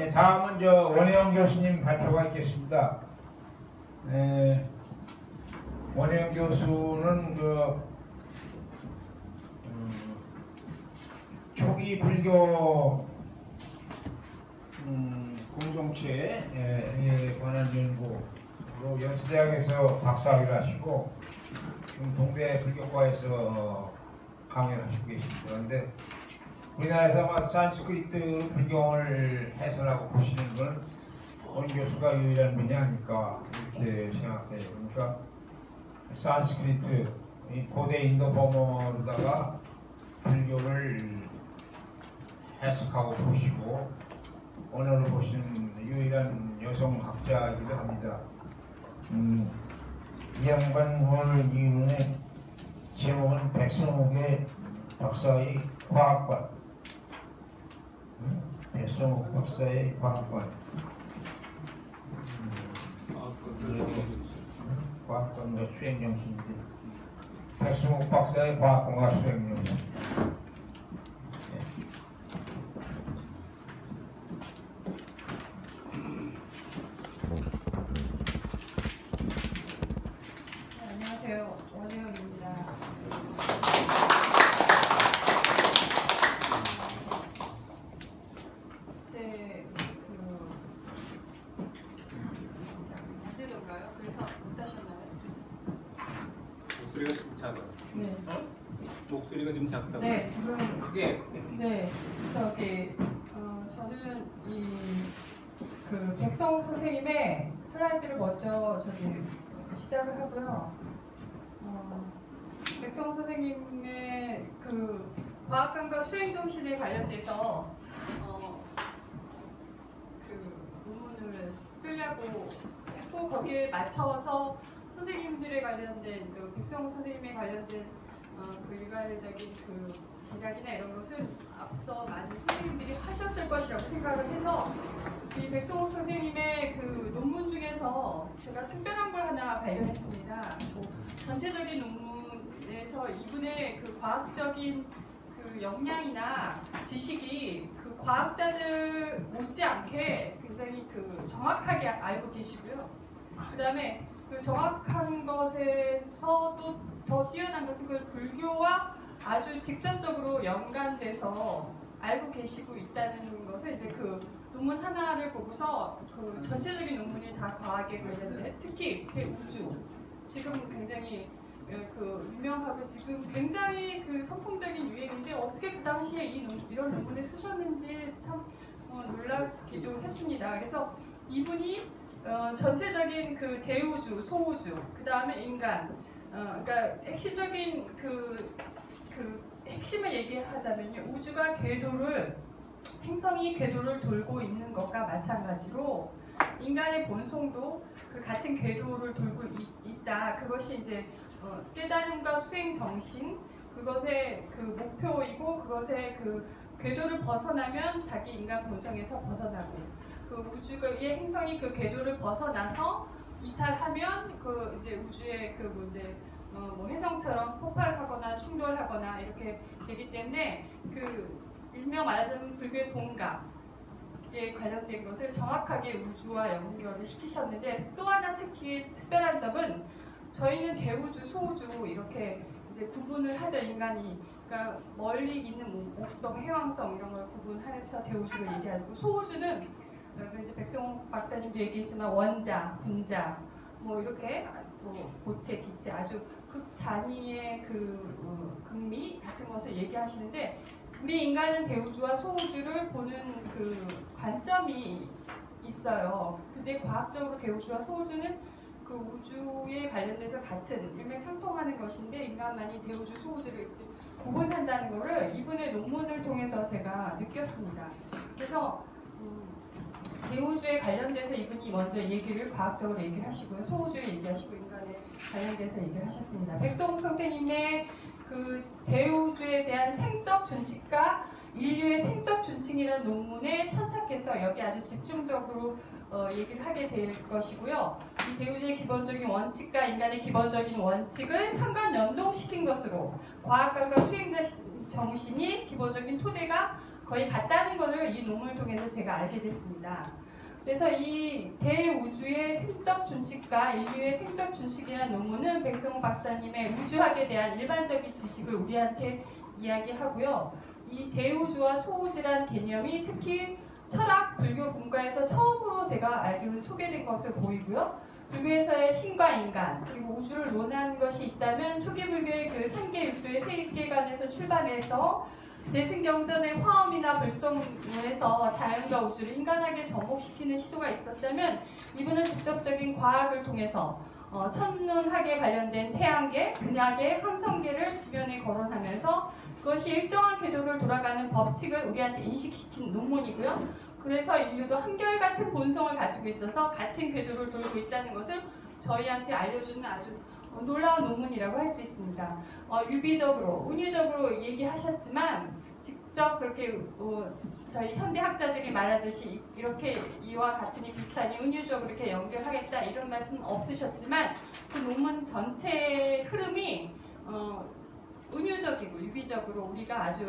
네, 다음은 원혜영 교수님 발표가 있겠습니다. 원혜영 교수는 초기 불교 공동체에 관한 연구로 연세대학에서 박사학위를 하시고 지금 동대 불교과에서 강연을 하시고 계십니다. 그런데 우리나라에서 산스크리트 불경을 해설하고 보시는 건 원 교수가 유일한 분이 아닐까 이렇게 생각해요. 그러니까 산스크리트, 이 고대 인도 범어로다가 불교를 해석하고 보시고 언어를 보시는 유일한 여성학자이기도 합니다. 이 양반 오늘 이분의 제목은 백성욱의 박사의 과학관. 백성욱 박사의 과학관. 과학관과 수행정신인데 백성욱 박사의 과학관과 수행정신. 안녕하세요. 원혜영입니다. 안 되던가요? 그래서 못 하셨나요? 목소리가 좀 작아요. 네. 목소리가 좀 작다고. 네, 지금 크게. 네, 저는 그 백성욱 선생님의 슬라이드를 먼저 시작을 하고요. 백성욱 선생님의 그 과학관과 수행정신에 관련돼서 그 논문을 쓰려고 했고 거기에 맞춰서 선생님들에 관련된 그 백성욱 선생님에 관련된 그 일괄적인 그 기각이나 이런 것을 앞서 많은 선생님들이 하셨을 것이라고 생각을 해서 이 백성욱 선생님의 그 논문 중에서 제가 특별한 걸 하나 발견했습니다. 전체적인 논문에서 이분의 그 과학적인 그 역량이나 지식이 그 과학자들 못지않게 굉장히 그 정확하게 알고 계시고요. 그 다음에 그 정확한 것에서 또 더 뛰어난 것은 그 불교와 아주 직접적으로 연관돼서 알고 계시고 있다는 것을 이제 그 논문 하나를 보고서 그 전체적인 논문이 다 과학에 관련된 특히 우주 지금 굉장히 그 유명하고 지금 굉장히 그 선풍적인 유행인데 어떻게 그 당시에 이런 논문을 쓰셨는지 참 놀라기도 했습니다. 그래서 이분이 전체적인 그 대우주, 소우주, 그 다음에 인간, 그러니까 핵심적인 그 핵심을 얘기하자면요, 우주가 행성이 궤도를 돌고 있는 것과 마찬가지로 인간의 본성도 그 같은 궤도를 돌고 있다. 그것이 이제 깨달음과 수행 정신, 그것의 그 목표이고 그것의 그 궤도를 벗어나면 자기 인간 본성에서 벗어나고 그 우주의 행성이 그 궤도를 벗어나서 이탈하면 그 이제 우주의 그 이제 뭐 해성처럼 폭발하거나 충돌하거나 이렇게 되기 때문에 그 일명 말하자면 불교의 본각에 관련된 것을 정확하게 우주와 연결을 시키셨는데 또 하나 특히 특별한 점은 저희는 대우주, 소우주 이렇게 이제 구분을 하죠. 인간이 그러니까 멀리 있는 목성, 해왕성 이런 걸 구분해서 대우주를 얘기하고 소우주는 이제 백성욱 박사님도 얘기했지만 원자, 분자 뭐 이렇게 뭐 고체, 기체 아주 극 단위의 그 극미 같은 것을 얘기하시는데 우리 인간은 대우주와 소우주를 보는 그 관점이 있어요. 근데 과학적으로 대우주와 소우주는 그 우주에 관련돼서 같은 일맥상통하는 것인데 인간만이 대우주, 소우주를 구분한다는 것을 이분의 논문을 통해서 제가 느꼈습니다. 그래서 대우주에 관련돼서 이분이 먼저 과학적으로 얘기를 하시고요. 소우주에 얘기하시고 인간에 관련돼서 얘기를 하셨습니다. 백성욱 선생님의 그 대우주에 대한 생적 준칙과 인류의 생적 준칙이라는 논문에 천착해서 여기 아주 집중적으로 얘기를 하게 될 것이고요. 이 대우주의 기본적인 원칙과 인간의 기본적인 원칙을 상관 연동시킨 것으로 과학관과 수행자 정신이 기본적인 토대가 거의 같다는 것을 이 논문을 통해서 제가 알게 됐습니다. 그래서 이 대우주의 생적 준칙과 인류의 생적 준칙이라는 논문은 백성호 박사님의 우주학에 대한 일반적인 지식을 우리한테 이야기하고요. 이 대우주와 소우주란 개념이 특히 철학 불교 분과에서 처음으로 제가 알기로는 소개된 것을 보이고요. 불교에서의 신과 인간 그리고 우주를 논한 것이 있다면 초기 불교의 그 3개 육도의 세계관에서 출발해서 대승경전의 화엄이나 불성문에서 자연과 우주를 인간에게 접목시키는 시도가 있었다면 이분은 직접적인 과학을 통해서 천문학에 관련된 태양계, 은하계, 항성계를 지면에 거론하면서 그것이 일정한 궤도를 돌아가는 법칙을 우리한테 인식시킨 논문이고요. 그래서 인류도 한결같은 본성을 가지고 있어서 같은 궤도를 돌고 있다는 것을 저희한테 알려주는 아주 놀라운 논문이라고 할 수 있습니다. 유비적으로, 운유적으로 얘기하셨지만 직접 그렇게 저희 현대 학자들이 말하듯이 이렇게 이와 같으니 비슷하니 운유적으로 이렇게 연결하겠다 이런 말씀은 없으셨지만 그 논문 전체의 흐름이 은유적이고 유비적으로 우리가 아주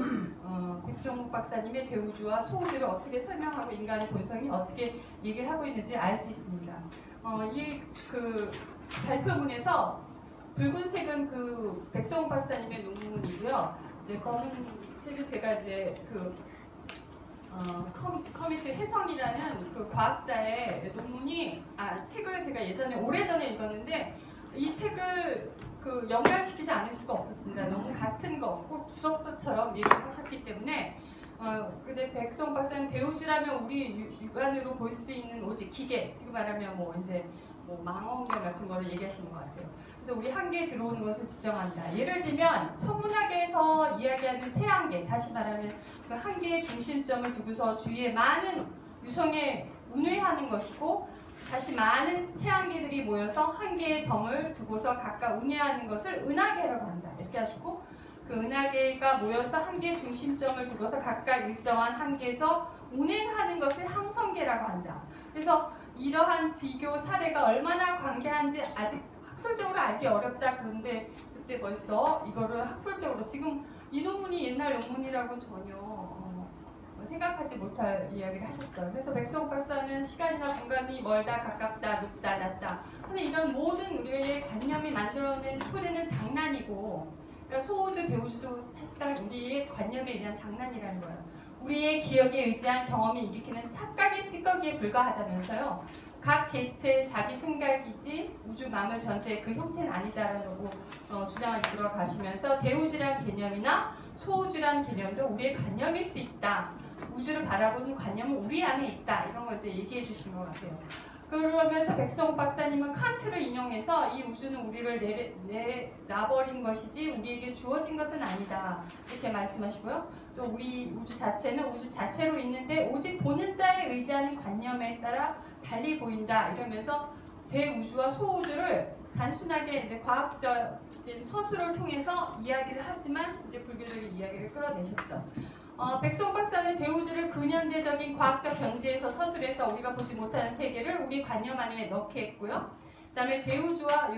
백성욱 박사님의 대우주와 소우주를 어떻게 설명하고 인간의 본성이 어떻게 얘기를 하고 있는지 알 수 있습니다. 이 그 발표문에서 붉은색은 그 백성욱 박사님의 논문이고요. 이제 검은색은 제가 이제 그 커미트 혜성이라는 그 과학자의 논문이 책을 제가 예전에 오래전에 읽었는데 이 책을 그 연결시키지 않을 수가 없었습니다. 너무 같은 거, 꼭 주석서처럼 얘기를 하셨기 때문에 근데 백성 박사님 대우주라면 우리 육안으로 볼 수 있는 오직 기계, 지금 말하면 뭐 이제 뭐 망원경 같은 거를 얘기하시는 것 같아요. 그래서 우리 한계에 들어오는 것을 지정한다. 예를 들면 천문학에서 이야기하는 태양계, 다시 말하면 그 한계의 중심점을 두고서 주위에 많은 유성에 운회하는 것이고 다시 많은 태양계들이 모여서 한계의 점을 두고서 각각 운회하는 것을 은하계라고 한다. 이렇게 하시고 그 은하계가 모여서 한계의 중심점을 두고서 각각 일정한 한계에서 운행하는 것을 항성계라고 한다. 그래서 이러한 비교 사례가 얼마나 관계한지 아직 학술적으로 알기 어렵다. 그런데 그때 벌써 이거를 학술적으로 지금 이 논문이 옛날 논문이라고는 전혀 생각하지 못할 이야기를 하셨어요. 그래서 백수홍 박사는 시간이나 공간이 멀다, 가깝다, 높다, 낮다 하는 이런 모든 우리의 관념이 만들어낸 토대는 장난이고 그러니까 소우주, 대우주도 사실상 우리의 관념에 의한 장난이라는 거예요. 우리의 기억에 의지한 경험이 일으키는 착각의 찌꺼기에 불과하다면서요. 각 개체의 자기 생각이지 우주 만물 전체의 그 형태는 아니다라고 주장을 이끌어 가시면서 대우주란 개념이나 소우주란 개념도 우리의 관념일 수 있다. 우주를 바라보는 관념은 우리 안에 있다. 이런 걸 이제 얘기해 주신 것 같아요. 그러면서 백성욱 박사님은 칸트를 인용해서 이 우주는 우리를 내놔버린 것이지 우리에게 주어진 것은 아니다. 이렇게 말씀하시고요. 또 우리 우주 자체는 우주 자체로 있는데 오직 보는 자에 의지하는 관념에 따라 달리 보인다. 이러면서 대우주와 소우주를 단순하게 이제 과학적인 서술을 통해서 이야기를 하지만 이제 불교적인 이야기를 끌어내셨죠. 백성 박사는 대우주를 근현대적인 과학적 경지에서 서술해서 우리가 보지 못하는 세계를 우리 관념 안에 넣게 했고요. 그다음에 대우주와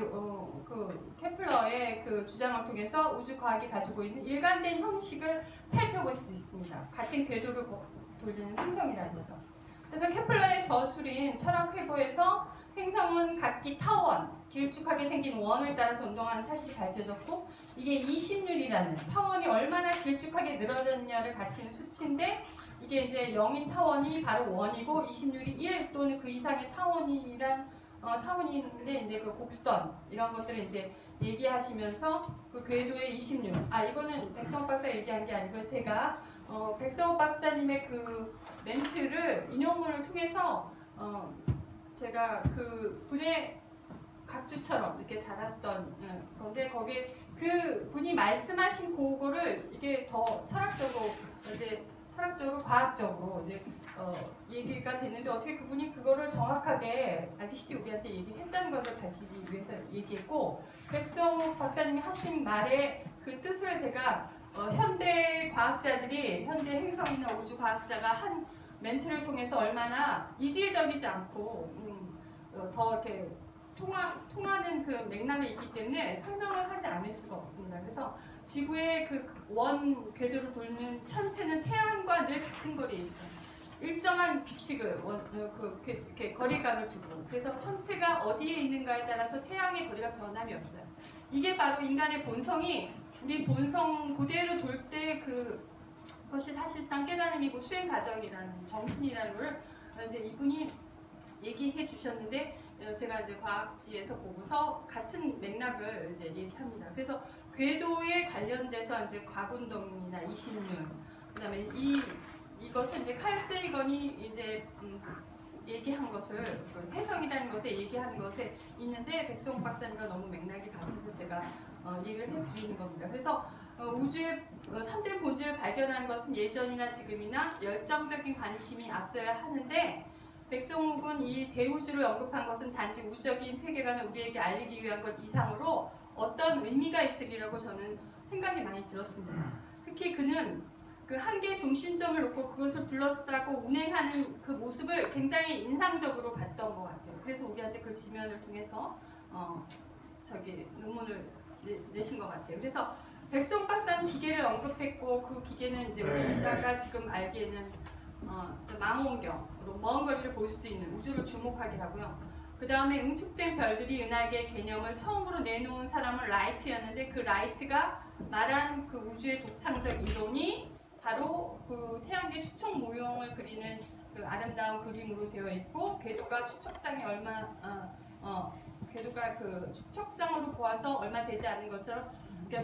그 케플러의 그 주장을 통해서 우주 과학이 가지고 있는 일관된 형식을 살펴볼 수 있습니다. 같은 궤도를 돌리는 행성이라는 거죠. 그래서 케플러의 저술인 철학 회보에서 행성은 각기 타원, 길쭉하게 생긴 원을 따라서 운동하는 사실이 밝혀졌고 이게 20률이라는 타원이 얼마나 길쭉하게 늘어졌냐를 가리키는 수치인데 이게 이제 0인 타원이 바로 원이고 20률이 1 또는 그 이상의 타원이란 타원이 있는데 이제 그 곡선 이런 것들을 이제 얘기하시면서 그 궤도의 20률 이거는 백성욱 박사 얘기한 게 아니고 제가 백성욱 박사님의 그 멘트를 인용문을 통해서 제가 그 분의 각주처럼 이렇게 달았던 건데 거기에 그 분이 말씀하신 그거를 이게 더 철학적으로 과학적으로 이제 얘기가 됐는데 어떻게 그분이 그거를 정확하게 알기 쉽게 우리한테 얘기했다는 것을 밝히기 위해서 얘기했고 백성욱 박사님이 하신 말의 그 뜻을 제가 현대 과학자들이 현대 행성이나 우주 과학자가 한 멘트를 통해서 얼마나 이질적이지 않고 더 이렇게 통하는 그 맥락이 있기 때문에 설명을 하지 않을 수가 없습니다. 그래서 지구의 그 원 궤도를 돌는 천체는 태양과 늘 같은 거리에 있어요. 일정한 규칙을 이렇게 거리감을 두고 그래서 천체가 어디에 있는가에 따라서 태양의 거리가 변함이 없어요. 이게 바로 인간의 본성이 우리 본성 그대로 돌 때 그것이 사실상 깨달음이고 수행 과정이라는 정신이라는 걸 이제 이분이 얘기해 주셨는데 제가 이제 과학지에서 보고서 같은 맥락을 이제 얘기합니다. 그래서 궤도에 관련돼서 이제 과운동이나 이신율 그다음에 이것은 이제 칼 세이건이 이제 얘기한 것을 해성이라는 것에 얘기하는 것에 있는데 백성욱 박사님과 너무 맥락이 같아서 제가 얘기를 해드리는 겁니다. 그래서 우주의 참된 본질을 발견하는 것은 예전이나 지금이나 열정적인 관심이 앞서야 하는데 백성욱은 이 대우주를 언급한 것은 단지 우주적인 세계관을 우리에게 알리기 위한 것 이상으로 어떤 의미가 있으리라고 저는 생각이 많이 들었습니다. 특히 그는 그 한계의 중심점을 놓고 그것을 둘러싸고 운행하는 그 모습을 굉장히 인상적으로 봤던 것 같아요. 그래서 우리한테 그 지면을 통해서 논문을 내신 것 같아요. 그래서 백성 박사는 기계를 언급했고 그 기계는 이제 우리가 지금 알기에는 망원경으로 먼 거리를 볼 수 있는 우주를 주목하게 하고요. 그 다음에 응축된 별들이 은하계 개념을 처음으로 내놓은 사람은 라이트였는데 그 라이트가 말한 그 우주의 독창적 이론이 바로 그 태양계 축척 모형을 그리는 그 아름다운 그림으로 되어 있고 궤도가 축척상이 궤도가 그 축척상으로 보아서 얼마 되지 않은 것처럼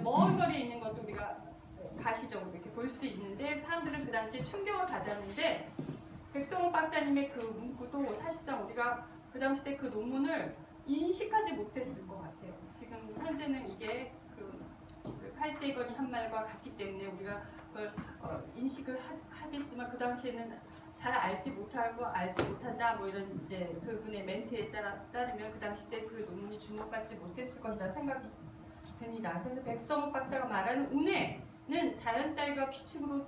먼 거리에 있는 것도 우리가 가시적으로 이렇게 볼 수 있는데 사람들은 그 당시에 충격을 받았는데 백성욱 박사님의 그 문구도 사실상 우리가 그 당시 때 그 논문을 인식하지 못했을 것 같아요. 지금 현재는 이게 그 칼세이건이 한 말과 같기 때문에 우리가 그걸 인식을 하겠지만 그 당시에는 잘 알지 못한다 뭐 이런 이제 그분의 멘트에 따르면 그 당시 때 그 논문이 주목받지 못했을 것이라 생각이 듭니다. 그래서 백성욱 박사가 말하는 운해는 자연 따위가 규칙으로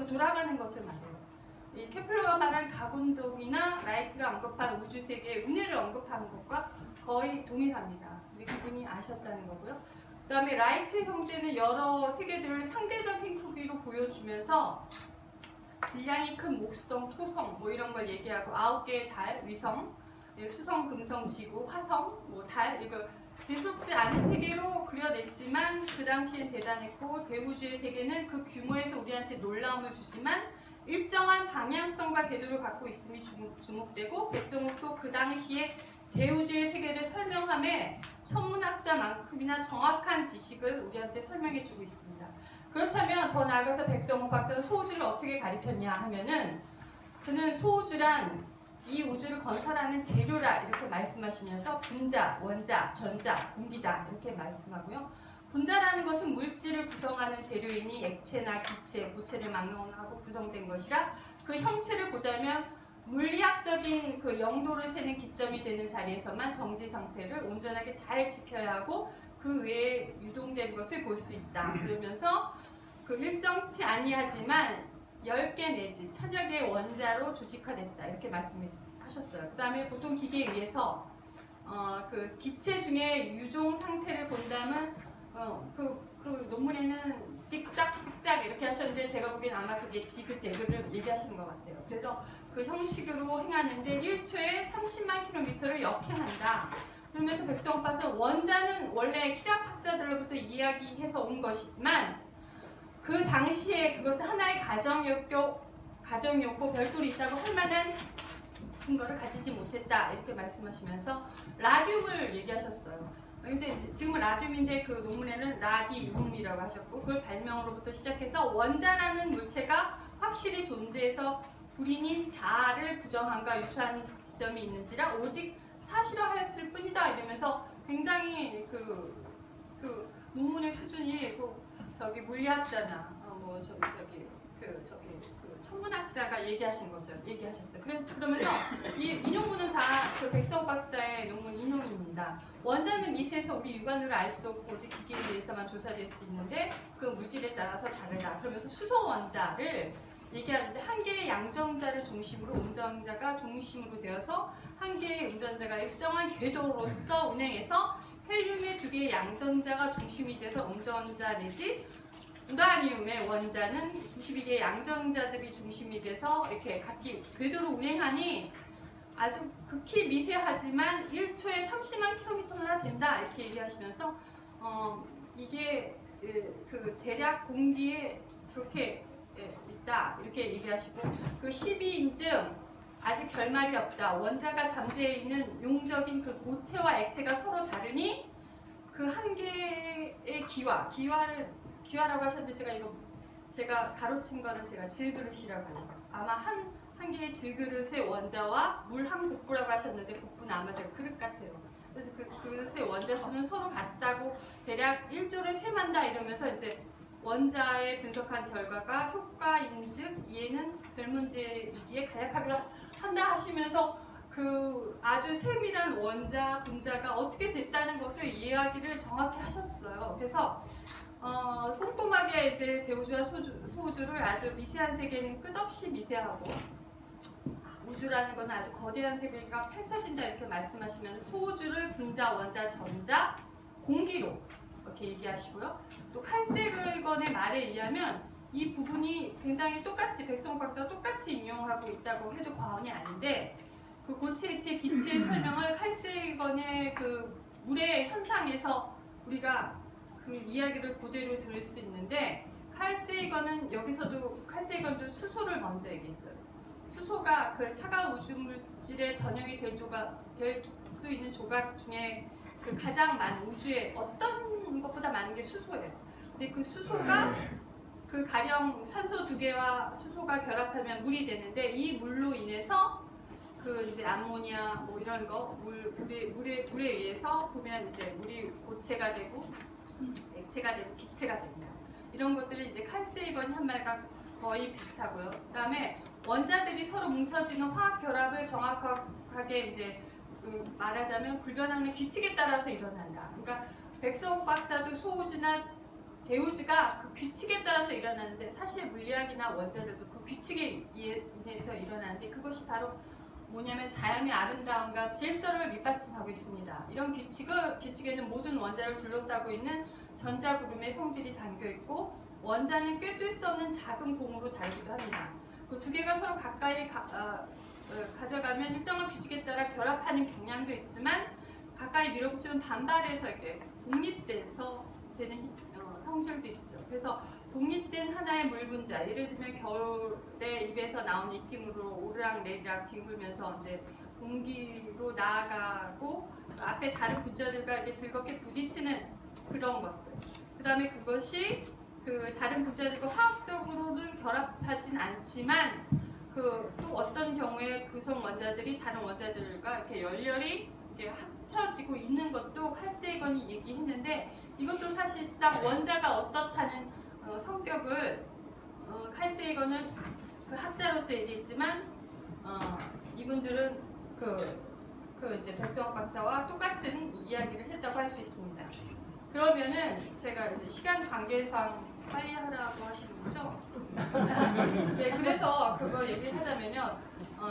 돌아가는 것을 말해요. 이 케플러가 말한 가군동이나 라이트가 언급한 우주 세계의 운해를 언급하는 것과 거의 동일합니다. 그분이 아셨다는 거고요. 그 다음에 라이트 형제는 여러 세계들을 상대적인 크기로 보여주면서 질량이 큰 목성, 토성 뭐 이런 걸 얘기하고 9개의 달, 위성, 수성, 금성, 지구, 화성, 뭐 달 이거 대수롭지 않은 세계로 그려냈지만 그 당시엔 대단했고 대우주의 세계는 그 규모에서 우리한테 놀라움을 주지만 일정한 방향성과 궤도를 갖고 있음이 주목되고 백성욱도 그 당시에 대우주의 세계를 설명함에 천문학자만큼이나 정확한 지식을 우리한테 설명해주고 있습니다. 그렇다면 더 나아가서 백성욱 박사는 소우주를 어떻게 가리켰냐 하면은 그는 소우주란 이 우주를 건설하는 재료라 이렇게 말씀하시면서 분자, 원자, 전자, 공기다 이렇게 말씀하고요. 분자라는 것은 물질을 구성하는 재료이니 액체나 기체, 고체를 막론하고 구성된 것이라 그 형체를 보자면 물리학적인 그 영도를 세는 기점이 되는 자리에서만 정지 상태를 온전하게 잘 지켜야 하고 그 외에 유동된 것을 볼 수 있다. 그러면서 그 일정치 아니하지만 10개 내지 1000여 개의 원자로 조직화됐다. 이렇게 말씀하셨어요. 그 다음에 보통 기계에 의해서 그 기체 중에 유종 상태를 본다면 그 논문에는 찍짝 이렇게 하셨는데 제가 보기엔 아마 그게 지그재그를 얘기하시는 것 같아요. 그래서 그 형식으로 행하는데 1초에 30만 킬로미터를 역행한다. 그러면서 백성욱 박사는 원자는 원래 희락학자들로부터 이야기해서 온 것이지만 그 당시에 그것은 하나의 가정이었고 별도로 있다고 할 만한 증거를 가지지 못했다. 이렇게 말씀하시면서 라듐을 얘기하셨어요. 이제 지금은 라듐인데 그 논문에는 라디움이라고 하셨고 그걸 발명으로부터 시작해서 원자라는 물체가 확실히 존재해서 불인인 자아를 부정함과 유사한 지점이 있는지라 오직 사실화하였을 뿐이다. 이러면서 굉장히 그 논문의 수준이 물리학자나 그 천문학자가 얘기하신 거죠. 얘기하셨어요. 그러면서 이 논문은 다 그 백성욱 박사의 논문 인용입니다. 원자는 미세해서 우리 육안으로 알 수 없고 오직 기계에 의해서만 조사될 수 있는데 그 물질에 따라서 다르다. 그러면서 수소 원자를 얘기하는데 한 개의 양전자를 중심으로 운전자가 중심으로 되어서 한 개의 운전자가 일정한 궤도로서 운행해서 헬륨의 두 개의 양전자가 중심이 돼서 음전자 내지 우라늄의 원자는 92개의 양전자들이 중심이 돼서 이렇게 각기 궤도로 운행하니 아주 극히 미세하지만 1초에 30만 킬로미터나 된다 이렇게 얘기하시면서 이게 그 대략 공기에 그렇게 있다 이렇게 얘기하시고 그 12인증 아직 결말이 없다. 원자가 잠재해 있는 용적인 그 고체와 액체가 서로 다르니 그 한 개의 기화라고 하셨는데 제가 가로친 거는 제가 질그릇이라고 해요. 아마 한 개의 질그릇의 원자와 물 한 국부라고 하셨는데 국부는 아마 제가 그릇 같아요. 그래서 그 그릇의 원자 수는 서로 같다고 대략 1조를 셈한다 이러면서 이제 원자의 분석한 결과가 효과인즉 얘는 별 문제이기에 간략하기로 한다 하시면서 그 아주 세밀한 원자 분자가 어떻게 됐다는 것을 이야기를 정확히 하셨어요. 그래서 꼼꼼하게 이제 대우주와 소우주를 아주 미세한 세계는 끝없이 미세하고 우주라는 것은 아주 거대한 세계가 펼쳐진다 이렇게 말씀하시면 소우주를 분자, 원자, 전자, 공기로 이렇게 얘기하시고요. 또 칼세글건의 말에 의하면 이 부분이 굉장히 똑같이 백성 박사가 똑같이 인용하고 있다고 해도 과언이 아닌데 그 고체, 액체, 기체의 설명을 칼세건의 그 물의 현상에서 우리가 그 이야기를 그대로 들을 수 있는데 칼세이건은 여기서도 칼세이건도 수소를 먼저 얘기했어요. 수소가 그 차가운 우주 물질의 전형이 될 수 있는 조각 중에 그 가장 많은 우주에 어떤 것보다 많은 게 수소예요. 근데 그 수소가 그 가령 산소 2개와 수소가 결합하면 물이 되는데 이 물로 인해서 그 이제 암모니아 뭐 이런 거 물에 의해서 보면 이제 물이 고체가 되고 액체가 되고 기체가 됩니다. 이런 것들이 이제 칼세이건 현말과 거의 비슷하고요. 그다음에 원자들이 서로 뭉쳐지는 화학 결합을 정확하게 이제 말하자면 불변하는 규칙에 따라서 일어난다. 그러니까 백석 박사도 소우주나 대우주가 그 규칙에 따라서 일어나는데 사실 물리학이나 원자들도 그 규칙에 의해서 일어나는데 그것이 바로 뭐냐면 자연의 아름다움과 질서를 밑받침하고 있습니다. 이런 규칙에는 모든 원자를 둘러싸고 있는 전자구름의 성질이 담겨 있고 원자는 꿰뚫 수 없는 작은 공으로 다루기도 합니다. 그 두 개가 서로 가까이 가져가면 일정한 규칙에 따라 결합하는 경향도 있지만 가까이 밀어붙이면 반발해서 이렇게 독립돼서 되는 성질도 있죠. 그래서 독립된 하나의 물 분자, 예를 들면 겨울에 입에서 나온 입김으로 오르락내리락 뒹굴면서 이제 공기로 나아가고 앞에 다른 분자들과 이렇게 즐겁게 부딪히는 그런 것들. 그 다음에 그것이 그 다른 분자들과 화학적으로는 결합하진 않지만 그 또 어떤 경우에 구성 원자들이 다른 원자들과 이렇게 열렬히 이렇게 합쳐지고 있는 것도 칼세이건이 얘기했는데 이것도 사실상 원자가 어떻다는 성격을 칼세이건은 그 학자로서 얘기했지만 이분들은 그 이제 백성학 박사와 똑같은 이야기를 했다고 할 수 있습니다. 그러면은 제가 이제 시간 관계상 빨리 하라고 하시는 거죠? 네, 그래서 그거 얘기하자면요.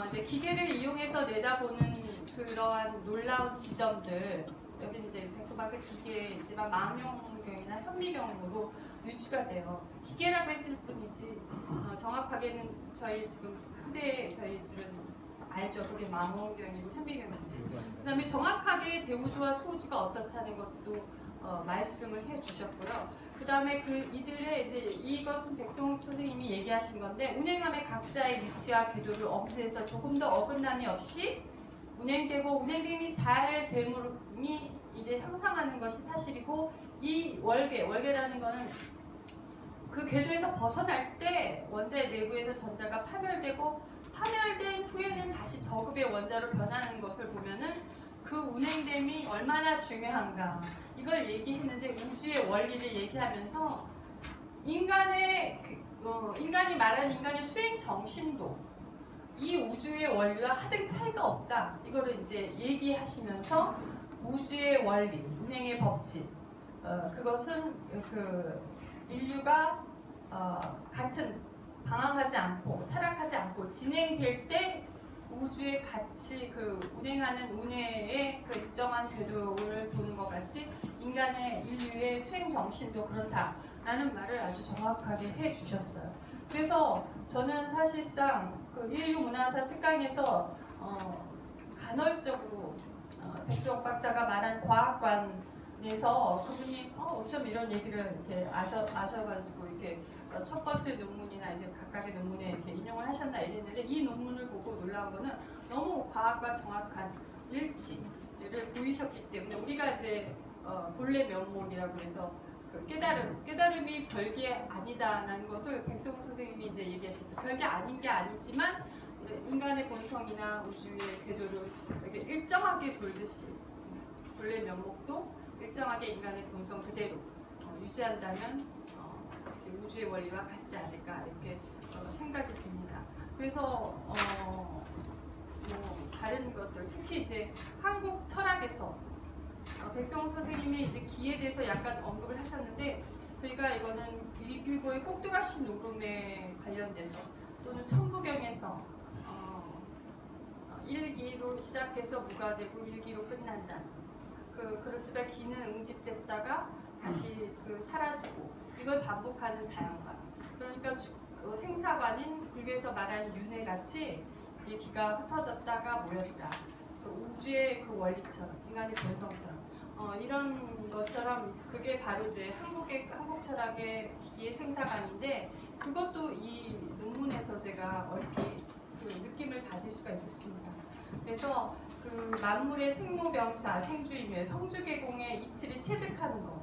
이제 기계를 이용해서 내다보는 그러한 놀라운 지점들, 여기는 이제 백성박사 기계이지만 망용경이나 현미경으로 유추가 돼요. 기계라고 했을 뿐이지 정확하게는 저희 지금 후대에 저희들은 알죠. 그게 망원경이고 현미경인지. 그다음에 정확하게 대우주와 소우주가 어떻다는 것도 말씀을 해주셨고요. 그 다음에 이들의 이제 이것은 백동 선생님이 얘기하신 건데 운행함의 각자의 위치와 궤도를 엄수해서 조금 더 어긋남이 없이 운행되고 운행됨이 잘 됨이 이제 향상하는 것이 사실이고 이 월계라는 거는 그 궤도에서 벗어날 때 원자의 내부에서 전자가 파멸되고 파멸된 후에는 다시 저급의 원자로 변하는 것을 보면은 그 운행됨이 얼마나 중요한가 이걸 얘기했는데 우주의 원리를 얘기하면서 인간이 말하는 인간의 수행 정신도 이 우주의 원리와 하등 차이가 없다 이거를 이제 얘기하시면서 우주의 원리, 운행의 법칙 그것은 그 인류가 같은 방황하지 않고 타락하지 않고 진행될 때 우주에 같이 그 운행하는 운해의 그 일정한 궤도를 도는 것 같이 인간의 인류의 수행 정신도 그렇다라는 말을 아주 정확하게 해주셨어요. 그래서 저는 사실상 그 인류문화사 특강에서 간헐적으로 백수옥 박사가 말한 과학관에서 그분이 어쩜 이런 얘기를 이렇게 아셔가지고 이렇게 첫 번째 논문이나 이제 각각의 논문에 이렇게 인용을 하셨나 이랬는데 이 논문을 보고 놀라운 거는 너무 과학과 정확한 일치를 보이셨기 때문에 우리가 이제 본래 면목이라고 해서 그 깨달음이 별게 아니다라는 것을 백승호 선생님이 이제 얘기하셨어요. 별게 아닌 게 아니지만 인간의 본성이나 우주의 궤도를 이렇게 일정하게 돌듯이 본래 면목도 일정하게 인간의 본성 그대로 유지한다면 우주의 원리와 같지 않을까 이렇게 생각이 듭니다. 그래서 뭐 다른 것들 특히 이제 한국 철학에서 백성호 선생님이 이제 기에 대해서 약간 언급을 하셨는데 저희가 이거는 일기보의 꼭두가시 녹음에 관련돼서 또는 천부경에서 일기로 시작해서 무가 되고 일기로 끝난다. 그렇지만 기는 응집됐다가 다시 사라지고 이걸 반복하는 자연관. 그러니까 생사관인 불교에서 말하는 윤회같이 이 기가 흩어졌다가 모였다. 우주의 그 원리처럼 인간의 본성처럼 이런 것처럼 그게 바로 이제 한국 철학의 기의 생사관인데 그것도 이 논문에서 제가 얼핏 그 느낌을 받을 수가 있었습니다. 그래서 그 만물의 생로병사, 생주임의 성주계공의 이치를 체득하는 것,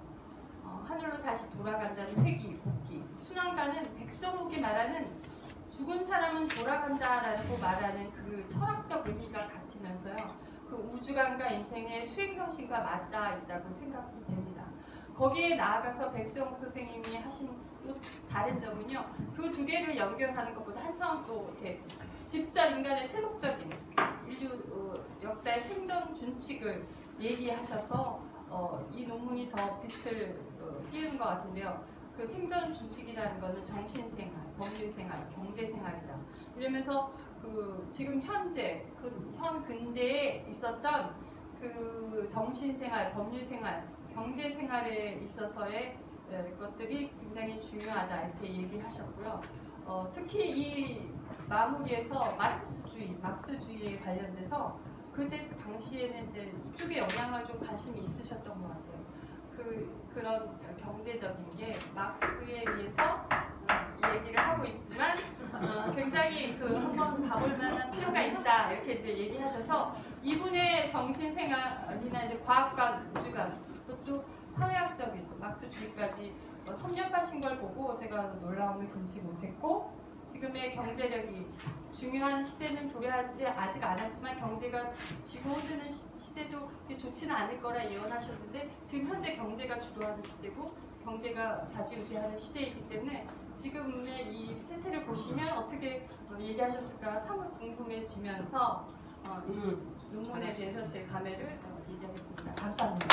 하늘로 다시 돌아간다는 회귀, 복귀, 순환가는 백성옥이 말하는 죽은 사람은 돌아간다라고 말하는 그 철학적 의미가 같으면서요. 그 우주관과 인생의 수행정신과 맞닿아 있다고 생각이 됩니다. 거기에 나아가서 백수영 선생님이 하신 또 다른 점은요. 그 두 개를 연결하는 것보다 한참 또 이렇게 직접 인간의 세속적인 인류 역사의 생존 준칙을 얘기하셔서 이 논문이 더 빛을 띄우는 것 같은데요. 그 생존 준칙이라는 것은 정신생활, 법률생활, 경제생활이다. 이러면서 그 지금 현재 현 근대에 있었던 그 정신생활, 법률생활, 경제생활에 있어서의 것들이 굉장히 중요하다 이렇게 얘기하셨고요. 특히 이 마무리에서 막스주의에 관련돼서 그때 당시에는 이제 이쪽에 영향을 좀 관심이 있으셨던 것 같아요. 그런 경제적인 게 막스에 의해서 이 얘기를 하고 있지만 굉장히 한번 가볼 만한 필요가 있다 이렇게 이제 얘기하셔서 이분의 정신생활이나 이제 과학관, 우주관 그것도 사회학적인 막스주의까지 섭렵하신 걸 보고 제가 놀라움을 금치 못했고 지금의 경제력이 중요한 시대는 도래하지 아직 않았지만 경제가 지고 흔드는 시대도 좋지는 않을 거라 예언하셨는데 지금 현재 경제가 주도하는 시대고 경제가 좌지우지하는 시대이기 때문에 지금의 이 세태를 보시면 어떻게 얘기하셨을까 상당히 궁금해지면서 이 논문에 대해서 제 감회를 얘기하겠습니다. 감사합니다.